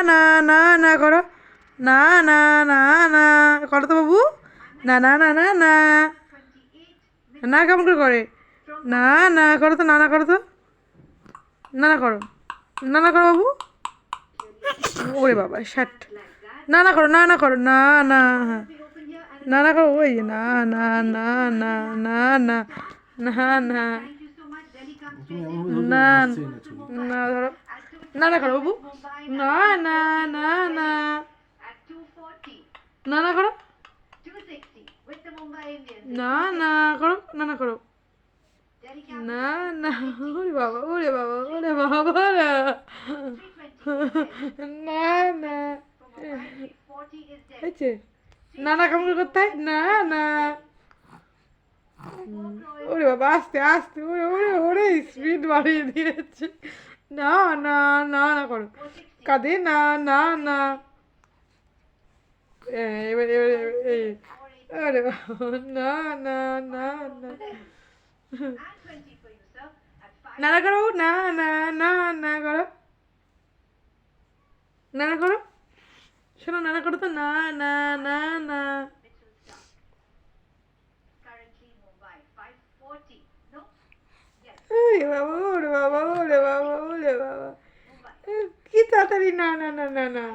না না না করো, না না না না করো তো বাবু, না না না না না না, কেমন করে করে, না না করো তো, না না করো তো, না না করো, না না করো বাবু, ওরে বাবা ষাট, না না করো, না না করো, না না, হ্যাঁ না না করো, ওই না না না না না না না না তুমি এমন ভাবে না আসছেই না ছবি। না ধরো, না না করো বাবু, না না না না না না করো, না না করো, না না করো, না না, ওরে বাবা, ওরে বাবা, ওরে বাবা না না না, হয়েছে, না না কেমন করে করতে হয়, না না, ওরে বাবা আস্তে আস্তে, ওরে ওরে ওরে স্পিড বাড়িয়ে দিয়েছে, না না না না করো, কাঁদে, না না না, এবার এবার আরে বাবা, না না না না, না না করো, না না না না করো, না না করো, শোনো, না না করো তো, না না না না, ওরে বাবা, ওরে বাবা, ওরে বাবা, ওরে বাবা, কি তাড়াতাড়ি, না না না না না।